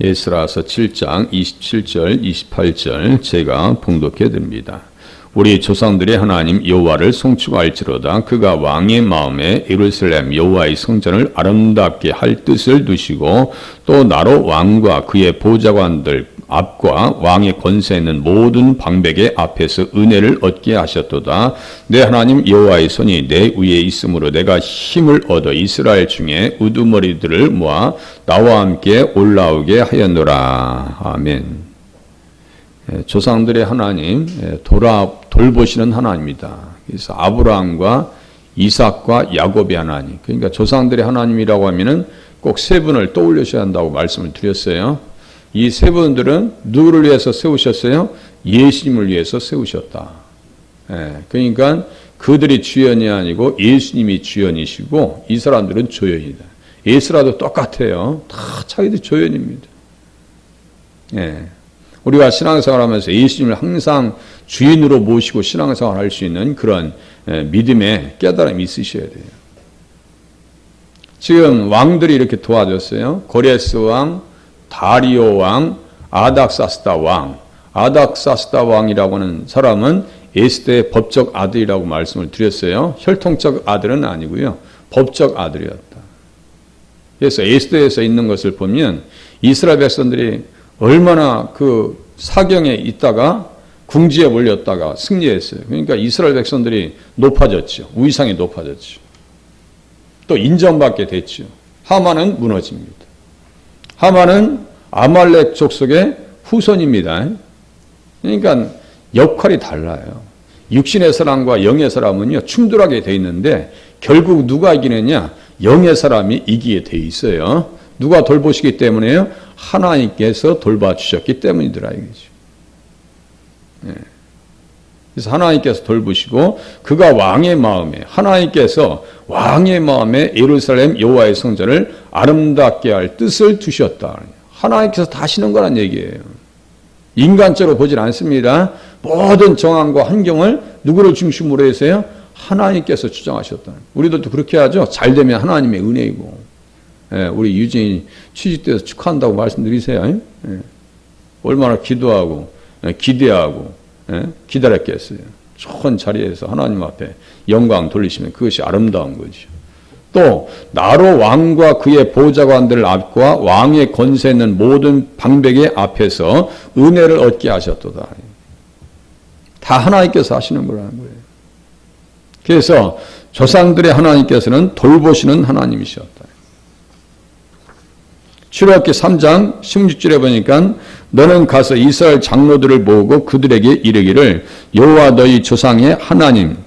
에스라서 7장 27절 28절 제가 봉독해 드립니다. 우리 조상들의 하나님 여호와를 송축할지로다. 그가 왕의 마음에 예루살렘 여호와의 성전을 아름답게 할 뜻을 두시고 또 나로 왕과 그의 보좌관들 앞과 왕의 권세 있는 모든 방백의 앞에서 은혜를 얻게 하셨도다. 내 하나님 여호와의 손이 내 위에 있으므로 내가 힘을 얻어 이스라엘 중에 우두머리들을 모아 나와 함께 올라오게 하였노라. 아멘. 조상들의 하나님, 돌보시는 하나님이다. 그래서 아브라함과 이삭과 야곱의 하나님, 그러니까 조상들의 하나님이라고 하면은 꼭 세 분을 떠올리셔야 한다고 말씀을 드렸어요. 이 세 분들은 누구를 위해서 세우셨어요? 예수님을 위해서 세우셨다. 그러니까 그들이 주연이 아니고 예수님이 주연이시고 이 사람들은 조연이다. 에스라도 똑같아요. 다 자기들 조연입니다. 우리가 신앙생활하면서 예수님을 항상 주인으로 모시고 신앙생활 할 수 있는 그런 믿음의 깨달음이 있으셔야 돼요. 지금 왕들이 이렇게 도와줬어요. 고레스 왕, 다리오 왕, 아닥사스다 왕. 아닥사스다 왕이라고 하는 사람은 에스더의 법적 아들이라고 말씀을 드렸어요. 혈통적 아들은 아니고요. 법적 아들이었다. 그래서 에스더에서 있는 것을 보면 이스라엘 백성들이 얼마나 그 사경에 있다가 궁지에 몰렸다가 승리했어요. 그러니까 이스라엘 백성들이 높아졌죠. 위상이 높아졌죠. 또 인정받게 됐죠. 하만은 무너집니다. 하만은 아말렉 족속의 후손입니다. 그러니까 역할이 달라요. 육신의 사람과 영의 사람은요 충돌하게 돼 있는데 결국 누가 이기느냐? 영의 사람이 이기게 돼 있어요. 누가 돌보시기 때문에요? 하나님께서 돌봐주셨기 때문이더라 이거죠. 그래서 하나님께서 돌보시고 그가 왕의 마음에 하나님께서 왕의 마음에 예루살렘 여호와의 성전을 아름답게 할 뜻을 두셨다. 하나님께서 다 하시는 거란 얘기예요. 인간적으로 보질 않습니다. 모든 정황과 환경을 누구를 중심으로 해서요? 하나님께서 주장하셨다. 우리들도 그렇게 하죠. 잘 되면 하나님의 은혜이고. 우리 유진이 취직돼서 축하한다고 말씀드리세요. 얼마나 기도하고 기대하고 기다렸겠어요. 좋은 자리에서 하나님 앞에 영광 돌리시면 그것이 아름다운 거죠. 또 나로 왕과 그의 보좌관들 앞과 왕의 권세 있는 모든 방백의 앞에서 은혜를 얻게 하셨도다. 다 하나님께서 하시는 거라는 거예요. 그래서 조상들의 하나님께서는 돌보시는 하나님이셨다. 출애굽기 3장 16절에 보니까 너는 가서 이스라엘 장로들을 모으고 그들에게 이르기를 여호와 너희 조상의 하나님,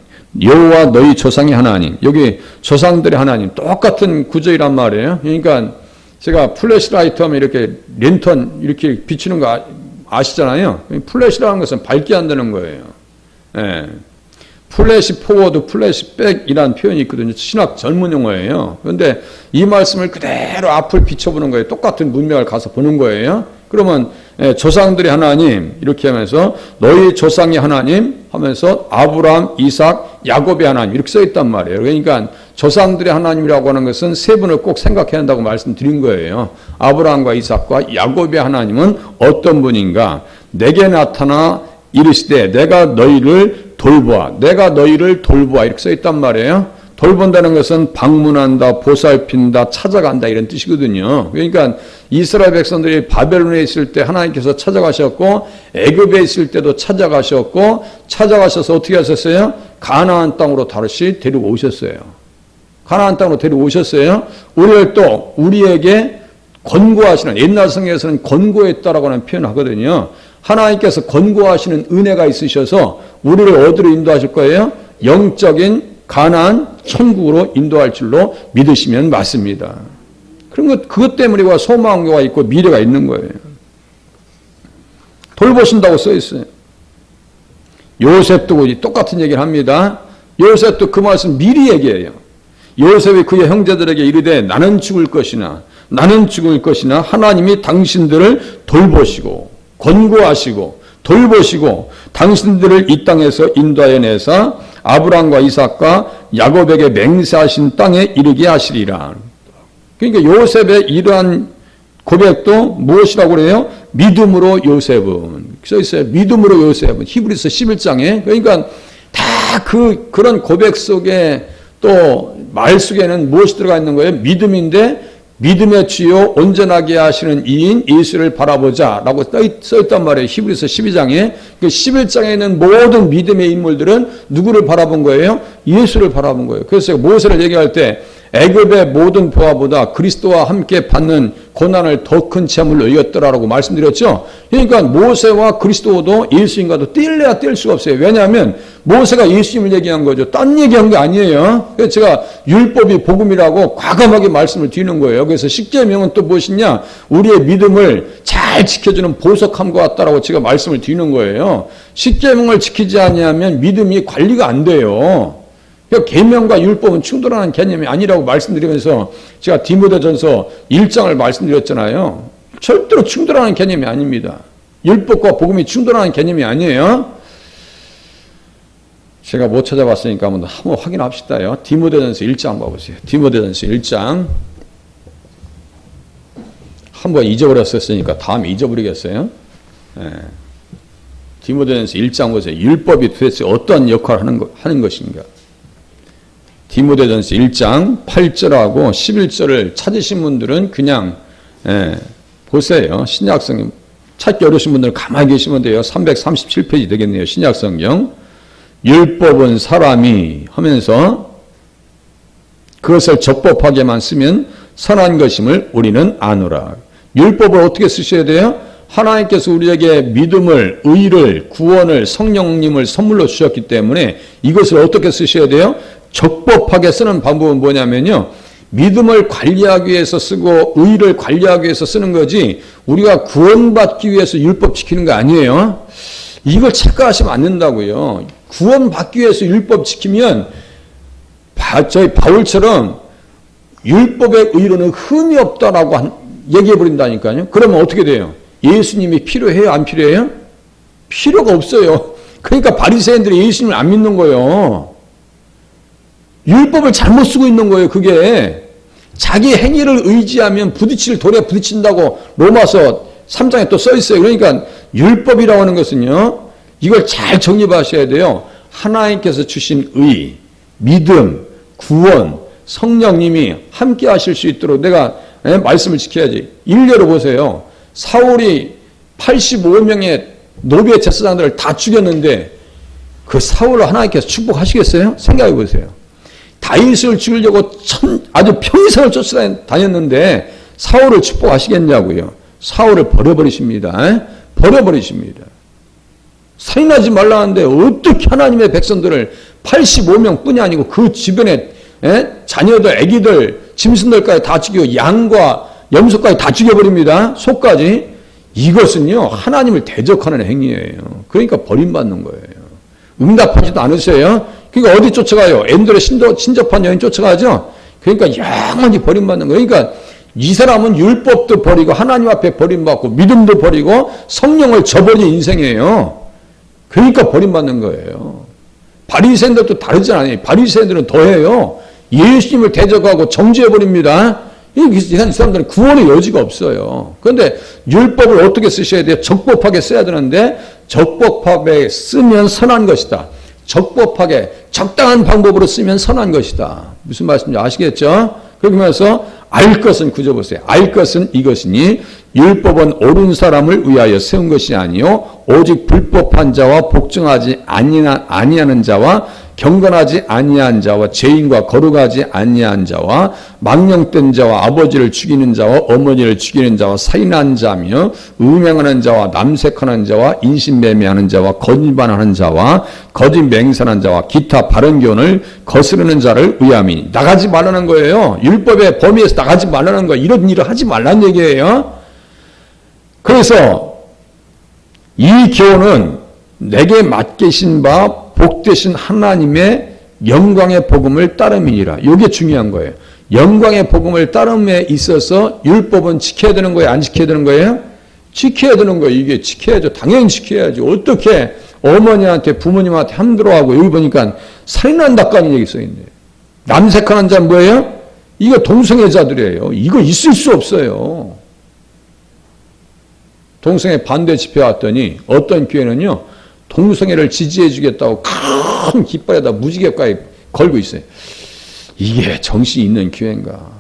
여호와 너희 조상의 하나님. 여기 조상들의 하나님 똑같은 구절이란 말이에요. 그러니까 제가 플래시라이트 하면 이렇게 랜턴 이렇게 비추는 거 아시잖아요. 플래시라는 것은 밝게 한다는 거예요. 플래시 포워드, 플래시 백이라는 표현이 있거든요. 신학 전문 용어예요. 그런데 이 말씀을 그대로 앞을 비춰보는 거예요. 똑같은 문맥을 가서 보는 거예요. 그러면 조상들의 하나님 이렇게 하면서 너희 조상의 하나님 하면서 아브라함, 이삭, 야곱의 하나님 이렇게 써 있단 말이에요. 그러니까 조상들의 하나님이라고 하는 것은 세 분을 꼭 생각해야 한다고 말씀드린 거예요. 아브라함과 이삭과 야곱의 하나님은 어떤 분인가? 내게 나타나 이르시되 내가 너희를 돌보아, 내가 너희를 돌보아 이렇게 써 있단 말이에요. 돌본다는 것은 방문한다, 보살핀다, 찾아간다 이런 뜻이거든요. 그러니까 이스라엘 백성들이 바벨론에 있을 때 하나님께서 찾아가셨고 애굽에 있을 때도 찾아가셨고 찾아가셔서 어떻게 하셨어요? 가나안 땅으로 다시 데리고 오셨어요. 가나안 땅으로 데리고 오셨어요. 우리를 또 우리에게 권고하시는, 옛날 성경에서는 권고했다라고 하는 표현을 하거든요. 하나님께서 권고하시는 은혜가 있으셔서 우리를 어디로 인도하실 거예요? 영적인 가나안 천국으로 인도할 줄로 믿으시면 맞습니다. 그것 때문에 우리가 소망과 있고 미래가 있는 거예요. 돌보신다고 써 있어요. 요셉도 똑같은 얘기를 합니다. 요셉도 그 말씀 미리 얘기해요. 요셉이 그의 형제들에게 이르되 나는 죽을 것이나 하나님이 당신들을 돌보시고 권고하시고 돌보시고 당신들을 이 땅에서 인도하여 내사 아브라함과 이삭과 야곱에게 맹세하신 땅에 이르게 하시리라. 그러니까 요셉의 이러한 고백도 무엇이라고 그래요? 믿음으로 요셉은. 써 있어요. 믿음으로 요셉은. 히브리서 11장에. 그러니까 다 그런 고백 속에 또 말 속에는 무엇이 들어가 있는 거예요? 믿음인데 믿음의 주요 온전하게 하시는 이인 예수를 바라보자 라고 써있단 말이에요. 히브리서 12장에. 그 11장에 있는 모든 믿음의 인물들은 누구를 바라본 거예요? 예수를 바라본 거예요. 그래서 모세를 얘기할 때 애굽의 모든 보화보다 그리스도와 함께 받는 고난을 더 큰 재물로 여겼더라라고 말씀드렸죠. 그러니까 모세와 그리스도도 예수님과도 뗄래야 뗄 수가 없어요. 왜냐하면 모세가 예수님을 얘기한 거죠. 딴 얘기한 게 아니에요. 그래서 제가 율법이 복음이라고 과감하게 말씀을 드리는 거예요. 그래서 십계명은 또 무엇이냐? 우리의 믿음을 잘 지켜주는 보석함과 같다라고 제가 말씀을 드리는 거예요. 십계명을 지키지 아니하면 믿음이 관리가 안 돼요. 계명과 율법은 충돌하는 개념이 아니라고 말씀드리면서 제가 디모데전서 1장을 말씀드렸잖아요. 절대로 충돌하는 개념이 아닙니다. 율법과 복음이 충돌하는 개념이 아니에요. 제가 못 찾아봤으니까 한번 확인합시다요. 디모데전서 1장 봐보세요. 디모데전서 1장. 한번 잊어버렸었으니까 다음에 잊어버리겠어요. 네. 디모데전서 1장 보세요. 율법이 도대체 어떤 역할을 하는 것인가. 디모데전서 1장 8절하고 11절을 찾으신 분들은 그냥 보세요. 신약성경 찾기 어려우신 분들은 가만히 계시면 돼요. 337페이지 되겠네요. 신약성경. 율법은 사람이 하면서 그것을 적법하게만 쓰면 선한 것임을 우리는 아노라. 율법을 어떻게 쓰셔야 돼요? 하나님께서 우리에게 믿음을, 의를, 구원을, 성령님을 선물로 주셨기 때문에 이것을 어떻게 쓰셔야 돼요? 적법하게 쓰는 방법은 뭐냐면요. 믿음을 관리하기 위해서 쓰고 의를 관리하기 위해서 쓰는 거지 우리가 구원받기 위해서 율법 지키는 거 아니에요. 이걸 착각하시면 안 된다고요. 구원받기 위해서 율법 지키면 저희 바울처럼 율법의 의로는 흠이 없다라고 얘기해 버린다니까요. 그러면 어떻게 돼요? 예수님이 필요해요? 안 필요해요? 필요가 없어요. 그러니까 바리새인들이 예수님을 안 믿는 거예요. 율법을 잘못 쓰고 있는 거예요. 그게 자기 행위를 의지하면 부딪힐 돌에 부딪힌다고 로마서 3장에 또 써 있어요. 그러니까 율법이라고 하는 것은요. 이걸 잘 정립하셔야 돼요. 하나님께서 주신 의, 믿음, 구원, 성령님이 함께 하실 수 있도록 내가 말씀을 지켜야지. 일례로 보세요. 사울이 85명의 노비의 제사장들을 다 죽였는데 그 사울을 하나님께서 축복하시겠어요? 생각해 보세요. 다윗을 죽이려고 아주 평생을 쫓아다녔는데 사울을 축복하시겠냐고요. 사울을 버려버리십니다. 버려버리십니다. 살인하지 말라는데 어떻게 하나님의 백성들을 85명 뿐이 아니고 그 주변에 자녀들, 아기들, 짐승들까지 다 죽이고 양과 염소까지 다 죽여버립니다. 소까지. 이것은요 하나님을 대적하는 행위예요. 그러니까 버림받는 거예요. 응답하지도 않으세요. 그러니까 어디 쫓아가요? 엔돌에 신접한 여인 쫓아가죠. 그러니까 영원히 버림받는 거예요. 그러니까 이 사람은 율법도 버리고 하나님 앞에 버림받고 믿음도 버리고 성령을 저버린 인생이에요. 그러니까 버림받는 거예요. 바리새인들도 다르지 않아요. 바리새인들은 더해요. 예수님을 대적하고 정죄해버립니다. 이 사람들은 구원의 여지가 없어요. 그런데 율법을 어떻게 쓰셔야 돼요? 적법하게 써야 되는데 적법하게 쓰면 선한 것이다. 적법하게 적당한 방법으로 쓰면 선한 것이다. 무슨 말씀인지 아시겠죠? 그러면서 알 것은 구절 보세요. 알 것은 이것이니 율법은 옳은 사람을 위하여 세운 것이 아니요 오직 불법한 자와 복종하지 아니하는 자와 경건하지 아니한 자와 죄인과 거룩하지 아니한 자와 망령된 자와 아버지를 죽이는 자와 어머니를 죽이는 자와 살인한 자며 음행하는 자와 남색하는 자와 인신매매하는 자와 거짓말하는 자와 거짓 맹세하는 자와 기타 바른 교훈을 거스르는 자를 위함이니. 나가지 말라는 거예요. 율법의 범위에서 나가지 말라는 거예요. 이런 일을 하지 말라는 얘기예요. 그래서 이 교훈은 내게 맡기신 바 복되신 하나님의 영광의 복음을 따름이니라. 이게 중요한 거예요. 영광의 복음을 따름에 있어서 율법은 지켜야 되는 거예요? 안 지켜야 되는 거예요? 지켜야 되는 거예요. 이게 지켜야죠. 당연히 지켜야죠. 어떻게 어머니한테 부모님한테 함부로하고 여기 보니까 살인한다까지 얘기 써있네요. 남색하는 자는 뭐예요? 이거 동성애자들이에요. 이거 있을 수 없어요. 동성애 반대 집회 왔더니 어떤 교회는요, 동성애를 지지해 주겠다고 큰 깃발에다 무지개까지 걸고 있어요. 이게 정신이 있는 교회인가?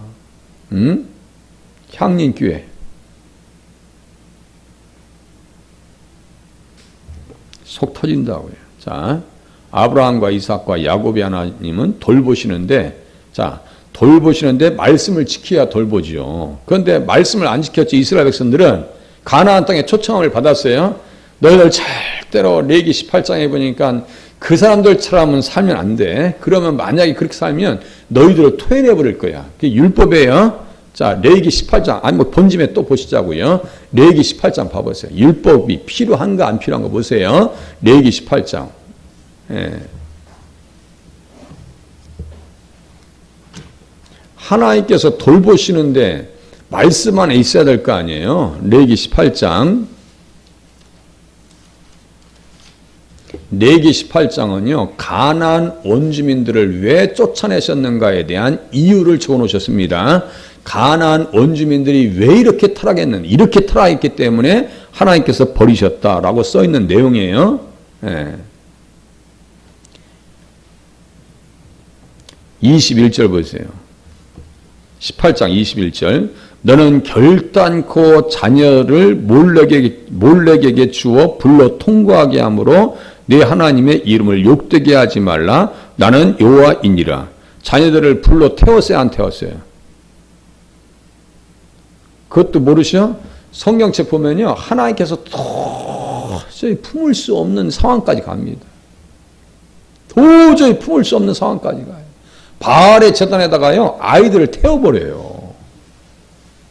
응? 향린교회. 속 터진다고요. 자, 아브라함과 이삭과 야곱의 하나님은 돌보시는데, 자, 돌보시는데 말씀을 지켜야 돌보죠. 그런데 말씀을 안 지켰지. 이스라엘 백성들은 가나안 땅에 초청함을 받았어요. 너희들 절대로 레위기 18장에 보니까 그 사람들처럼은 살면 안 돼. 그러면 만약에 그렇게 살면 너희들을 토해내 버릴 거야. 그게 율법이에요. 자, 레위기 18장, 아니 뭐 본짐에 또 보시자고요. 레위기 18장 봐보세요. 율법이 필요한가 안 필요한가 보세요. 레위기 18장. 예. 하나님께서 돌보시는데 말씀 안에 있어야 될 거 아니에요. 레위기 18장. 레위기 18장은요, 가나안 원주민들을 왜 쫓아내셨는가에 대한 이유를 적어놓으셨습니다. 가나안 원주민들이 왜 이렇게 타락했는지, 이렇게 타락했기 때문에 하나님께서 버리셨다라고 써있는 내용이에요. 예. 21절 보세요. 18장 21절. 너는 결단코 자녀를 몰렉에게 주어 불러 통과하게 하므로 네 하나님의 이름을 욕되게 하지 말라. 나는 여호와이니라. 자녀들을 불러 태웠어요, 안 태웠어요? 그것도 모르셔? 성경책 보면요, 하나님께서 도저히 품을 수 없는 상황까지 갑니다. 도저히 품을 수 없는 상황까지 가요. 바알의 제단에다가요, 아이들을 태워버려요.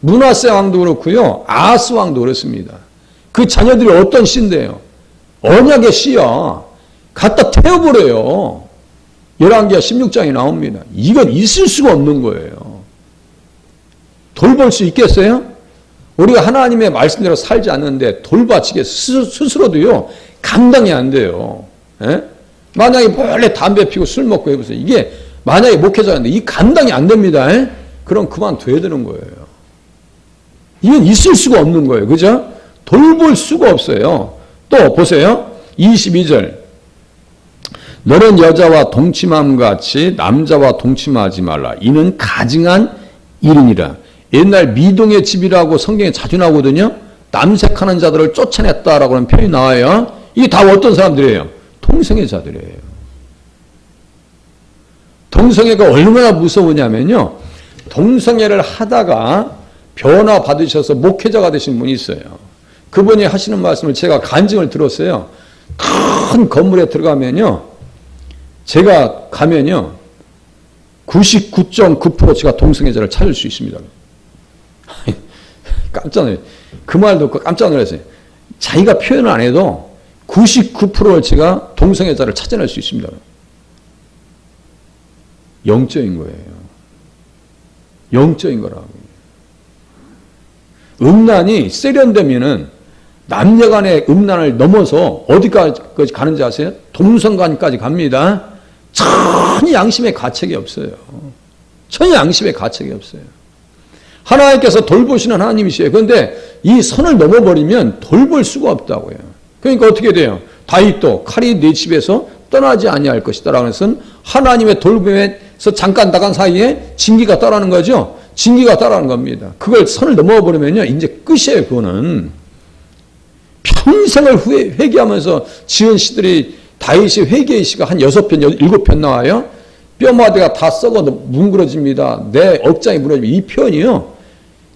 므낫세 왕도 그렇고요, 아하스 왕도 그렇습니다. 그 자녀들이 어떤 씨인데요? 언약의 씨야. 갖다 태워버려요. 열왕기하 16장에 나옵니다. 이건 있을 수가 없는 거예요. 돌볼 수 있겠어요? 우리가 하나님의 말씀대로 살지 않는데 돌봐치게 스스로도요, 감당이 안 돼요. 에? 만약에 몰래 담배 피고 술 먹고 해보세요. 이게 만약에 목회자인데 이 감당이 안 됩니다. 에? 그럼 그만둬야 되는 거예요. 이건 있을 수가 없는 거예요. 그죠? 돌볼 수가 없어요. 또 보세요. 22절. 너는 여자와 동침함 같이 남자와 동침하지 말라. 이는 가증한 일이니라. 옛날 미동의 집이라고 성경에 자주 나오거든요. 남색하는 자들을 쫓아냈다라고 하는 표현이 나와요. 이게 다 어떤 사람들이에요? 동성애자들이에요. 동성애가 얼마나 무서우냐면요, 동성애를 하다가 변화 받으셔서 목회자가 되신 분이 있어요. 그분이 하시는 말씀을 제가 간증을 들었어요. 큰 건물에 들어가면요, 제가 가면요, 99.9% 제가 동성애자를 찾을 수 있습니다. 깜짝 놀랐어요. 그 말 듣고 깜짝 놀랐어요. 자기가 표현을 안 해도 99%를 제가 동성애자를 찾아낼 수 있습니다. 영적인 거예요. 영적인 거라고. 음란이 세련되면은 남녀 간의 음란을 넘어서 어디까지 가는지 아세요? 동성간까지 갑니다. 전혀 양심의 가책이 없어요. 전혀 양심의 가책이 없어요. 하나님께서 돌보시는 하나님이시에요. 그런데 이 선을 넘어버리면 돌볼 수가 없다고요. 그러니까 어떻게 돼요? 다윗도 칼이 내 집에서 떠나지 아니할 것이다 라는 것은 하나님의 돌봄에서 잠깐 나간 사이에 징기가 따라는 거죠. 징기가 따라는 겁니다. 그걸 선을 넘어버리면요, 이제 끝이에요. 그거는 평생을 회개하면서 지은 시들이, 다윗이 회개의 시가 한 6편, 7편 나와요. 뼈마디가 다 썩어 뭉그러집니다. 내 억장이 무너집니다. 이 표현이요,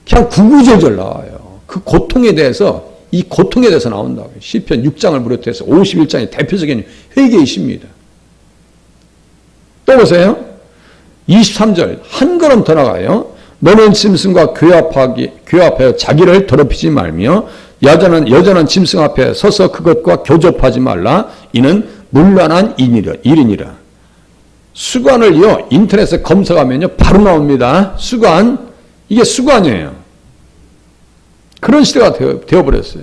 그냥 구구절절 나와요. 그 고통에 대해서, 이 고통에 대해서 나온다고요. 시편 6장을 비롯해서 51장이 대표적인 회개의 시입니다. 또 보세요. 23절 한 걸음 더 나가요. 너는 짐승과 교합하여 자기를 더럽히지 말며 여자는 짐승 앞에 서서 그것과 교접하지 말라. 이는 문란한 일이니라. 수관을요, 인터넷에 검색하면요, 바로 나옵니다. 수관. 이게 수관이에요. 그런 시대가 되어버렸어요.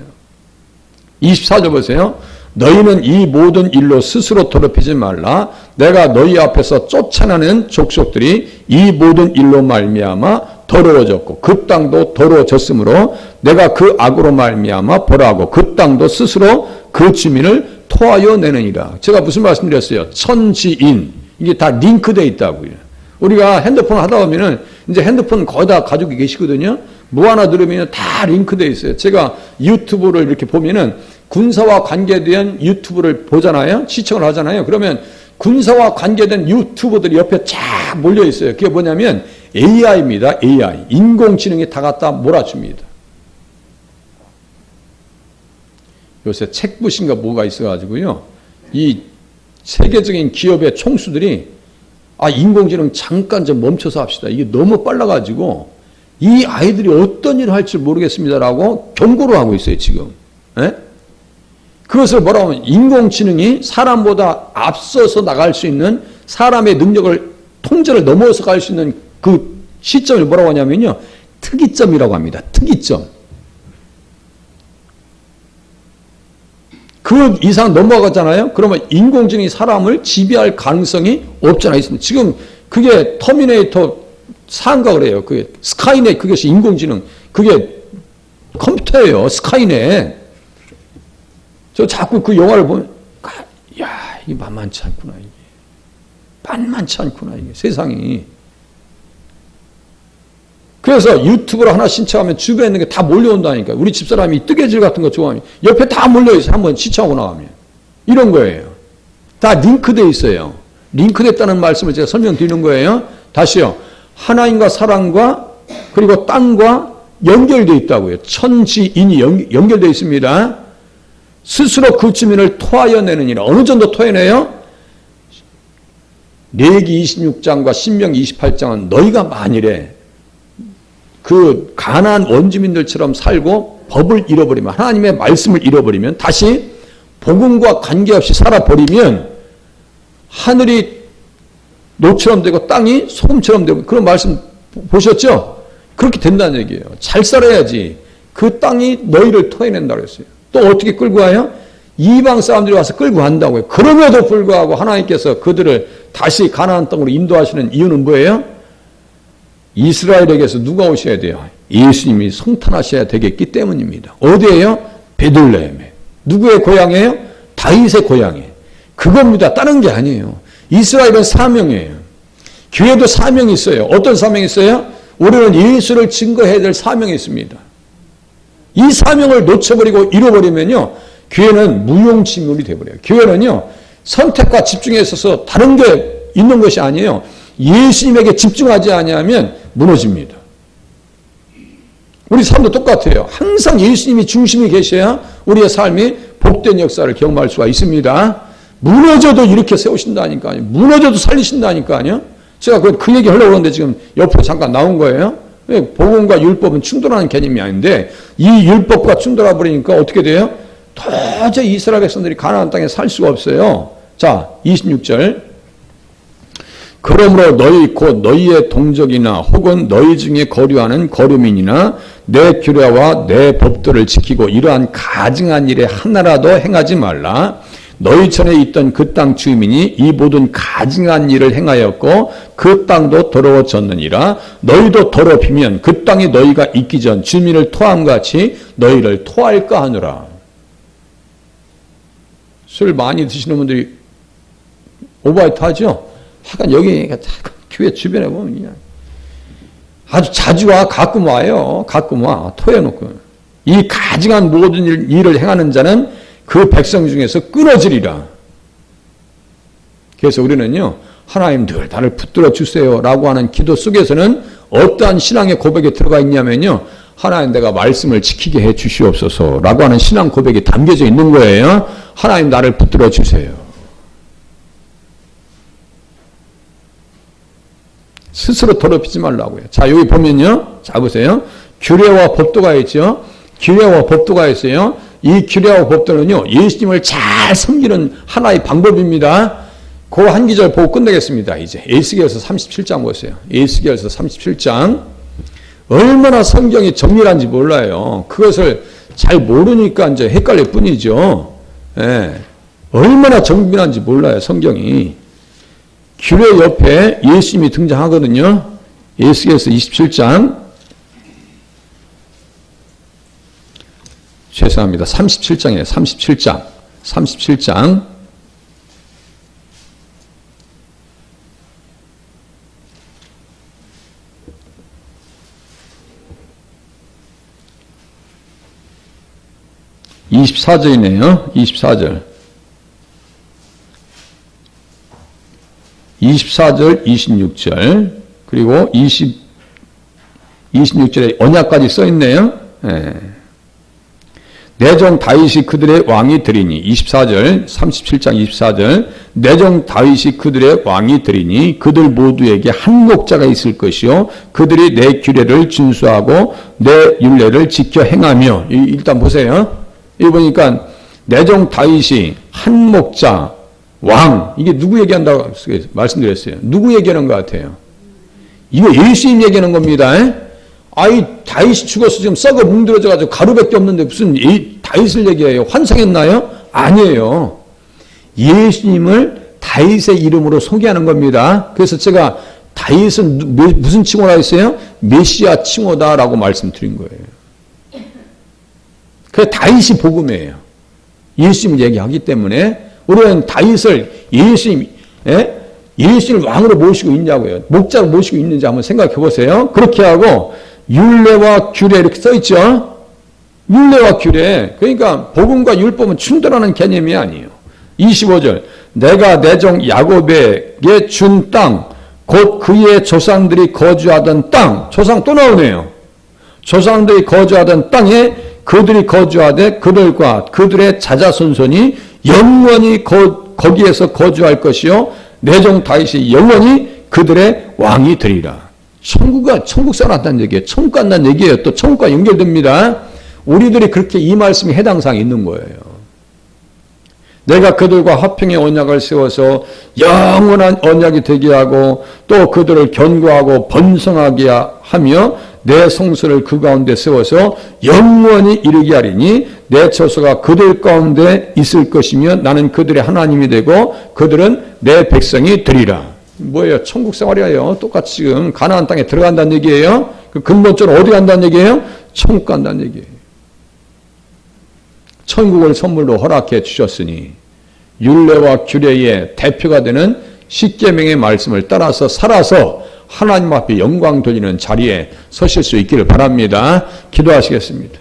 24절 보세요. 너희는 이 모든 일로 스스로 더럽히지 말라. 내가 너희 앞에서 쫓아내는 족속들이 이 모든 일로 말미암아 더러워졌고 그 땅도 더러워졌으므로 내가 그 악으로 말미암아 벌하고 그 땅도 스스로 그 주민을 토하여 내느니라. 제가 무슨 말씀드렸어요? 천지인. 이게 다 링크되어 있다고요. 우리가 핸드폰 하다 보면은 이제 핸드폰 거의 다 가지고 계시거든요. 뭐 하나 들으면 다 링크되어 있어요. 제가 유튜브를 이렇게 보면은 군사와 관계된 유튜브를 보잖아요. 시청을 하잖아요. 그러면 군사와 관계된 유튜버들이 옆에 쫙 몰려 있어요. 그게 뭐냐면 AI입니다. AI. 인공지능이 다 갖다 몰아줍니다. 요새 책부신가 뭐가 있어가지고요. 이 세계적인 기업의 총수들이 인공지능 잠깐 좀 멈춰서 합시다. 이게 너무 빨라가지고 이 아이들이 어떤 일을 할지 모르겠습니다라고 경고를 하고 있어요, 지금. 예? 그것을 뭐라고 하면 인공지능이 사람보다 앞서서 나갈 수 있는 사람의 능력을, 통제를 넘어서 갈 수 있는 그 시점을 뭐라고 하냐면요. 특이점이라고 합니다. 특이점. 그 이상 넘어가잖아요. 그러면 인공지능이 사람을 지배할 가능성이 없잖아요. 지금 그게 터미네이터 4인가 그래요. 그게 스카이넷, 그것이 인공지능. 그게 컴퓨터예요. 스카이넷. 저 자꾸 그 영화를 보면, 야, 이게 만만치 않구나, 이게. 만만치 않구나, 이게. 세상이. 그래서 유튜브를 하나 신청하면 주변에 있는 게 다 몰려온다니까. 우리 집사람이 뜨개질 같은 거 좋아하면 옆에 다 몰려있어요. 한번 시청하고 나가면. 이런 거예요. 다 링크되어 있어요. 링크됐다는 말씀을 제가 설명드리는 거예요. 다시요. 하나님과 사람과 그리고 땅과 연결되어 있다고요. 천지인이 연결되어 있습니다. 스스로 그 주민을 토하여 내느니라. 어느 정도 토해내요? 레위기 26장과 신명기 28장은 너희가 만일에 그 가나안 원주민들처럼 살고 법을 잃어버리면, 하나님의 말씀을 잃어버리면, 다시 복음과 관계없이 살아버리면 하늘이 노처럼 되고 땅이 소금처럼 되고, 그런 말씀 보셨죠? 그렇게 된다는 얘기예요. 잘 살아야지 그 땅이 너희를 토해낸다고 했어요. 또 어떻게 끌고 와요? 이방 사람들이 와서 끌고 간다고요. 그럼에도 불구하고 하나님께서 그들을 다시 가나안 땅으로 인도하시는 이유는 뭐예요? 이스라엘에게서 누가 오셔야 돼요? 예수님이 성탄하셔야 되겠기 때문입니다. 어디예요? 베들레헴에. 누구의 고향이에요? 다윗의 고향이에요. 그겁니다. 다른 게 아니에요. 이스라엘은 사명이에요. 교회도 사명이 있어요. 어떤 사명이 있어요? 우리는 예수를 증거해야 될 사명이 있습니다. 이 사명을 놓쳐버리고 잃어버리면요, 교회는 무용지물이 되어버려요. 교회는요, 선택과 집중에 있어서 다른 게 있는 것이 아니에요. 예수님에게 집중하지 아니하면 무너집니다. 우리 삶도 똑같아요. 항상 예수님이 중심이 계셔야 우리의 삶이 복된 역사를 경험할 수가 있습니다. 무너져도 이렇게 세우신다니까요. 무너져도 살리신다니까요. 제가 그 얘기 하려고 하는데 지금 옆으로 잠깐 나온 거예요. 복음과 율법은 충돌하는 개념이 아닌데 이 율법과 충돌해 버리니까 어떻게 돼요? 도저히 이스라엘 백성들이 가나안 땅에 살 수가 없어요. 자, 26절. 그러므로 너희 곧 너희의 동족이나 혹은 너희 중에 거류하는 거류민이나 내 규례와 내 법도를 지키고 이러한 가증한 일에 하나라도 행하지 말라. 너희 전에 있던 그 땅 주민이 이 모든 가증한 일을 행하였고 그 땅도 더러워졌느니라. 너희도 더럽히면 그 땅에 너희가 있기 전 주민을 토함같이 너희를 토할까 하노라. 술 많이 드시는 분들이 오바이트 하죠? 하여간 여기 교회 주변에 보면 그냥 아주 자주 와. 가끔 와요. 가끔 와. 토해놓고. 이 가증한 모든 일을 행하는 자는 그 백성 중에서 끊어지리라. 그래서 우리는요, 하나님 늘 나를 붙들어 주세요 라고 하는 기도 속에서는 어떠한 신앙의 고백에 들어가 있냐면요, 하나님 내가 말씀을 지키게 해 주시옵소서 라고 하는 신앙 고백이 담겨져 있는 거예요. 하나님 나를 붙들어 주세요. 스스로 더럽히지 말라고요. 자, 여기 보면요, 자 보세요. 규례와 법도가 있죠. 규례와 법도가 있어요. 이 규례와 법도는요, 예수님을 잘 섬기는 하나의 방법입니다. 그 한 기절 보고 끝내겠습니다. 이제 에스겔서 37장 보세요. 에스겔서 37장. 얼마나 성경이 정밀한지 몰라요. 그것을 잘 모르니까 이제 헷갈릴 뿐이죠. 예. 얼마나 정밀한지 몰라요, 성경이. 규례 옆에 예수님이 등장하거든요. 에스겔서 27장, 죄송합니다. 37장이에요. 37장. 37장. (24절이네요) 24절. 24절, 26절, 그리고 26절에 언약까지 써있네요. 예. 내 종 다윗이 그들의 왕이 되리니, 24절, 37장 24절, 내 종 다윗이 그들의 왕이 되리니 그들 모두에게 한 목자가 있을 것이요 그들이 내 규례를 준수하고 내 율례를 지켜 행하며. 일단 보세요. 여기 보니까 내 종 다윗이 한 목자, 왕, 이게 누구 얘기한다고 말씀드렸어요? 누구 얘기하는 것 같아요? 이거 예수님 얘기하는 겁니다. 아이, 다윗이 죽어서 지금 썩어 뭉들어져가지고 가루밖에 없는데 무슨 다윗을 얘기해요? 환상했나요? 아니에요. 예수님을 다윗의 이름으로 소개하는 겁니다. 그래서 제가 다윗은 무슨 칭호라 했어요? 메시아 칭호다라고 말씀드린 거예요. 그 다윗이 복음이에요. 예수님을 얘기하기 때문에 우리는 다윗을 예수님을 왕으로 모시고 있냐고요. 목자로 모시고 있는지 한번 생각해 보세요. 그렇게 하고 율례와 규례 이렇게 써 있죠. 율례와 규례. 그러니까 복음과 율법은 충돌하는 개념이 아니에요. 25절. 내가 내 종 야곱에게 준 땅, 곧 그의 조상들이 거주하던 땅. 조상 또 나오네요. 조상들이 거주하던 땅에 그들이 거주하되 그들과 그들의 자자손손이 영원히 거기에서 거주할 것이요 내 종 다윗이 영원히 그들의 왕이 되리라. 천국 살아났다는 얘기예요. 천국 간다는 얘기예요. 또 천국과 연결됩니다. 우리들이 그렇게 이 말씀이 해당사항이 있는 거예요. 내가 그들과 화평의 언약을 세워서 영원한 언약이 되게 하고 또 그들을 견고하고 번성하게 하며 내 성소를 그 가운데 세워서 영원히 이르게 하리니 내 처소가 그들 가운데 있을 것이며 나는 그들의 하나님이 되고 그들은 내 백성이 되리라. 뭐예요? 천국 생활이에요. 똑같이 지금 가나안 땅에 들어간다는 얘기예요. 그 근본적으로 어디 간다는 얘기예요? 천국 간다는 얘기예요. 천국을 선물로 허락해 주셨으니 율례와 규례의 대표가 되는 십계명의 말씀을 따라서 살아서 하나님 앞에 영광 돌리는 자리에 서실 수 있기를 바랍니다. 기도하시겠습니다.